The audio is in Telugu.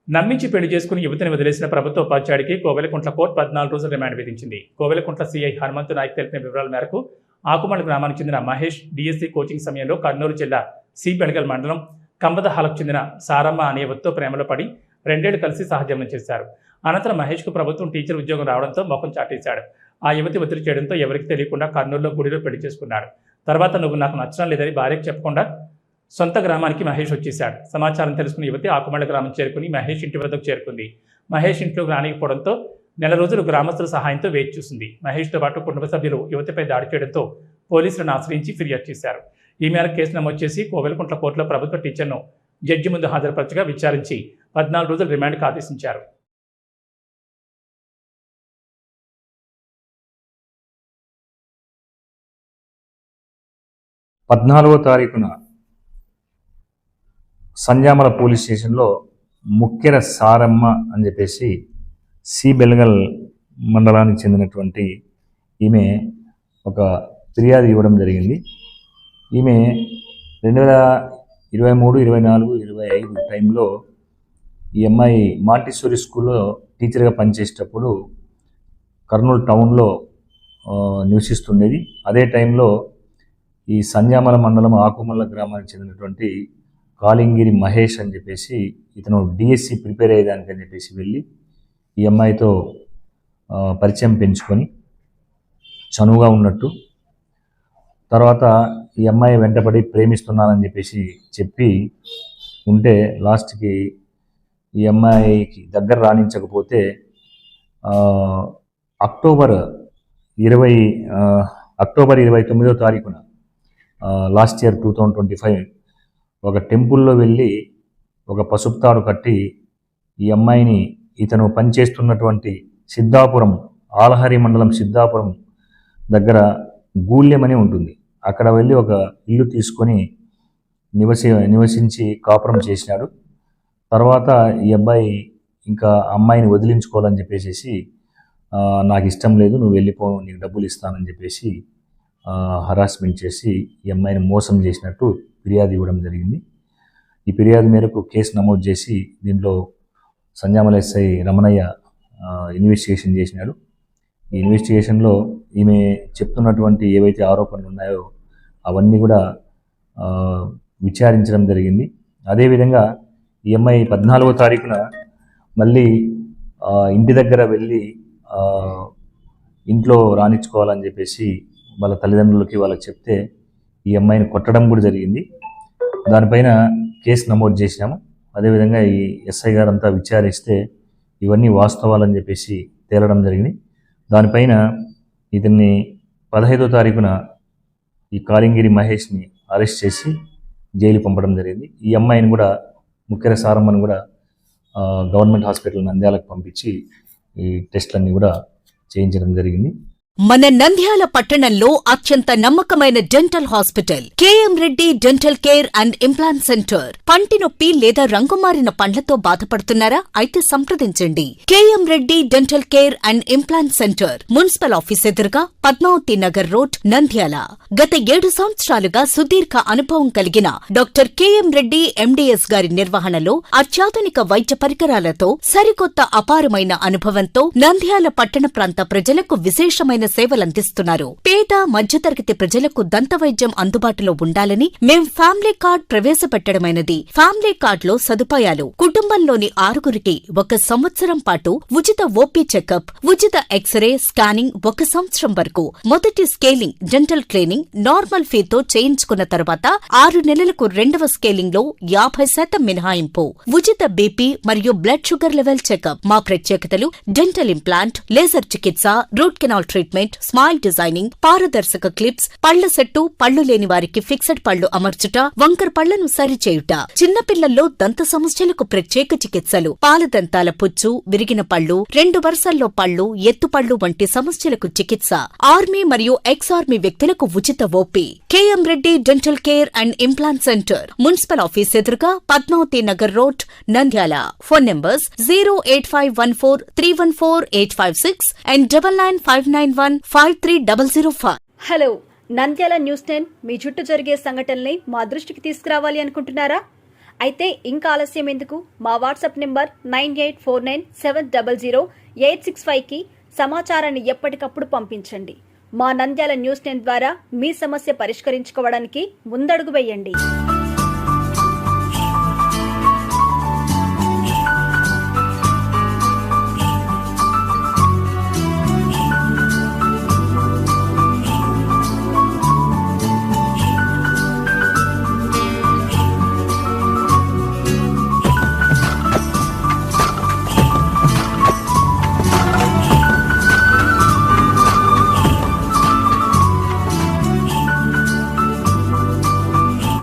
నమ్మించి పెళ్లి చేసుకుని యువతిని వదిలేసిన ప్రభుత్వ ఉపాధ్యాయుడికి కోవెలకుంట్ల కోర్టు 14 రోజుల రిమాండ్ విధించింది. కోవెలకుంట్ల సీఐ హనుమంతు నాయక్ తెలిపిన వివరాల మేరకు ఆకుమల్ గ్రామానికి చెందిన మహేష్ డిఎస్సి కోచింగ్ సమయంలో కర్నూలు జిల్లా సి బెళగల్ మండలం కంబదహాలకు చెందిన సారమ్మ అనే యువతితో ప్రేమలో పడి 2 ఏళ్లు కలిసి సహజీవనం చేశారు. అనంతరం మహేష్కు ప్రభుత్వం టీచర్ ఉద్యోగం రావడంతో మొఖం చాటేశాడు. ఆ యువతి ఒత్తిడి చేయడంతో ఎవరికి తెలియకుండా కర్నూలులో గుడిలో పెళ్లి చేసుకున్నాడు. తర్వాత నువ్వు నాకు నచ్చడం లేదని భార్యకు చెప్పకుండా సొంత గ్రామానికి మహేష్ వచ్చేశాడు. సమాచారం తెలుసుకున్న యువతి ఆకుమళ్ళ గ్రామం చేరుకుని మహేష్ ఇంటి వద్దకు చేరుకుంది. మహేష్ ఇంట్లో రానికపోవడంతో నెల రోజులు గ్రామస్తుల సహాయంతో వేచి చూసింది. మహేష్తో పాటు కుటుంబ సభ్యులు యువతిపై దాడి చేయడంతో పోలీసులను ఆశ్రయించి ఫిర్యాదు చేశారు. ఈ మేరకు కేసు నమోదు చేసి కోవెలకుంట్ల కోర్టులో ప్రభుత్వ టీచర్ను జడ్జి ముందు హాజరుపరచగా విచారించి 14 రోజులు రిమాండ్కు ఆదేశించారు. 14వ తారీఖున సంజామల పోలీస్ స్టేషన్లో ముక్కెర సారమ్మ అని చెప్పేసి సి బెళగల్ మండలానికి చెందినటువంటి ఈమె ఒక ఫిర్యాదు ఇవ్వడం జరిగింది. ఈమె 2023, 24, 25 టైంలో ఈ అమ్మాయి మాంటిసోరీ స్కూల్లో టీచర్గా పనిచేసేటప్పుడు కర్నూలు టౌన్లో నివసిస్తుండేది. అదే టైంలో ఈ సంజామల మండలం ఆకుమల్ల గ్రామానికి చెందినటువంటి కాలింగిరి మహేష్ అని చెప్పేసి ఇతను డిఎస్సి ప్రిపేర్ అయ్యేదానికని చెప్పేసి వెళ్ళి ఈ అమ్మాయితో పరిచయం పెంచుకొని చనువుగా ఉన్నట్టు, తర్వాత ఈ అమ్మాయి వెంటపడి ప్రేమిస్తున్నానని చెప్పేసి చెప్పి ఉంటే లాస్ట్కి ఈ అమ్మాయికి దగ్గర రాణించకపోతే అక్టోబర్ 29వ తారీఖున లాస్ట్ ఇయర్ 2025 ఒక టెంపుల్లో వెళ్ళి ఒక పసుపు తాడు కట్టి ఈ అమ్మాయిని ఇతను పనిచేస్తున్నటువంటి సిద్ధాపురం ఆలహరి మండలం సిద్ధాపురం దగ్గర గూళ్యమని ఉంటుంది, అక్కడ వెళ్ళి ఒక ఇల్లు తీసుకొని నివసించి కాపురం చేసినాడు. తర్వాత ఈ అబ్బాయి ఇంకా అమ్మాయిని వదిలించుకోవాలని చెప్పేసి నాకు ఇష్టం లేదు, నువ్వు వెళ్ళిపో, నీకు డబ్బులు ఇస్తానని చెప్పేసి హరాస్మెంట్ చేసి ఈ అమ్మాయిని మోసం చేసినట్టు ఫిర్యాదు ఇవ్వడం జరిగింది. ఈ ఫిర్యాదు మేరకు కేసు నమోదు చేసి దీంట్లో సంజామల ఎస్ఐ రమణయ్య ఇన్వెస్టిగేషన్ చేసినాడు. ఈ ఇన్వెస్టిగేషన్లో ఈమె చెప్తున్నటువంటి ఏవైతే ఆరోపణలు ఉన్నాయో అవన్నీ కూడా విచారించడం జరిగింది. అదేవిధంగా ఈ అమ్మాయి 14వ తారీఖున మళ్ళీ ఇంటి దగ్గర వెళ్ళి ఇంట్లో రాణించుకోవాలని చెప్పేసి వాళ్ళ తల్లిదండ్రులకి వాళ్ళకి చెప్తే ఈ అమ్మాయిని కొట్టడం కూడా జరిగింది. దానిపైన కేసు నమోదు చేసినాము. అదేవిధంగా ఈ ఎస్ఐ గారు అంతా విచారిస్తే ఇవన్నీ వాస్తవాలని చెప్పేసి తేలడం జరిగింది. దానిపైన ఇతన్ని 15వ తారీఖున ఈ కాలింగిరి మహేష్ని అరెస్ట్ చేసి జైలు పంపడం జరిగింది. ఈ అమ్మాయిని కూడా ముక్కెర సారమ్మని కూడా గవర్నమెంట్ హాస్పిటల్ నంద్యాలకు పంపించి ఈ టెస్టులన్నీ కూడా చేయించడం జరిగింది. మన నంద్యాల పట్టణంలో అత్యంత నమ్మకమైన dental hospital KM Reddy dental care and implant centre. పంటి నొప్పి లేదా రంగుమారిన పండ్లతో బాధపడుతున్నారా? అయితే సంప్రదించండి. KM Reddy dental care and implant centre, municipal office ఎదురుగా, పద్మావతి నగర్ రోడ్, నంద్యాల. గత 7 సంవత్సరాలుగా సుదీర్ఘ అనుభవం కలిగిన డాక్టర్ కేఎం రెడ్డి ఎండిఎస్ గారి నిర్వహణలో అత్యాధునిక వైద్య పరికరాలతో సరికొత్త అపారమైన అనుభవంతో నంద్యాల పట్టణ ప్రాంత ప్రజలకు విశేషమైన సేవలందిస్తున్నారు. పేద మధ్యతరగతి ప్రజలకు దంతవైద్యం అందుబాటులో ఉండాలని మేం ఫ్యామిలీ కార్డ్ ప్రవేశపెట్టడమైనది. ఫ్యామిలీ కార్డ్ లో సదుపాయాలు: కుటుంబంలోని 6గురికి 1 సంవత్సరం పాటు ఉచిత ఓపీ చెకప్, ఉచిత ఎక్స్రే స్కానింగ్ 1 సంవత్సరం వరకు, మొదటి స్కేలింగ్ డెంటల్ క్లీనింగ్ నార్మల్ ఫీతో చేయించుకున్న తర్వాత 6 నెలలకు 2వ స్కేలింగ్ లో 50% మినహాయింపు, ఉచిత బీపీ మరియు బ్లడ్ షుగర్ లెవెల్ చెకప్. మా ప్రత్యేకతలు: డెంటల్ ఇంప్లాంట్, లేజర్ చికిత్స, root canal treatment, smile designing, పారదర్శక క్లిప్స్, పళ్ల సెట్టు, పళ్లు లేని వారికి ఫిక్స్డ్ పళ్లు అమర్చుట, వంకర పళ్లను సరిచేయుట, చిన్నపిల్లల్లో దంత సమస్యలకు ప్రత్యేక చికిత్సలు, పాలదంతాల పుచ్చు, విరిగిన పళ్లు, 2 వరుసల్లో పళ్లు, ఎత్తుపళ్లు వంటి సమస్యలకు చికిత్స, ఆర్మీ మరియు ఎక్స్ ఆర్మీ వ్యక్తులకు ఉచిత OP. KM Reddy dental care and implant centre, municipal office ఎదురుగా, Padmavathi Nagar road, Nandyal. Phone numbers 08514314856 and 9959153005. Hello, Nandyal news 10 మీ చుట్టూ జరిగే సంఘటనల్ని మా దృష్టికి తీసుకురావాలి అనుకుంటున్నారా? అయితే ఇంకా ఆలస్యం ఎందుకు? మా వాట్సాప్ నెంబర్ 9849700865కి సమాచారాన్ని ఎప్పటికప్పుడు పంపించండి. మా నంద్యాల న్యూస్ 10 ద్వారా మీ సమస్య పరిష్కరించుకోవడానికి ముందడుగు వేయండి.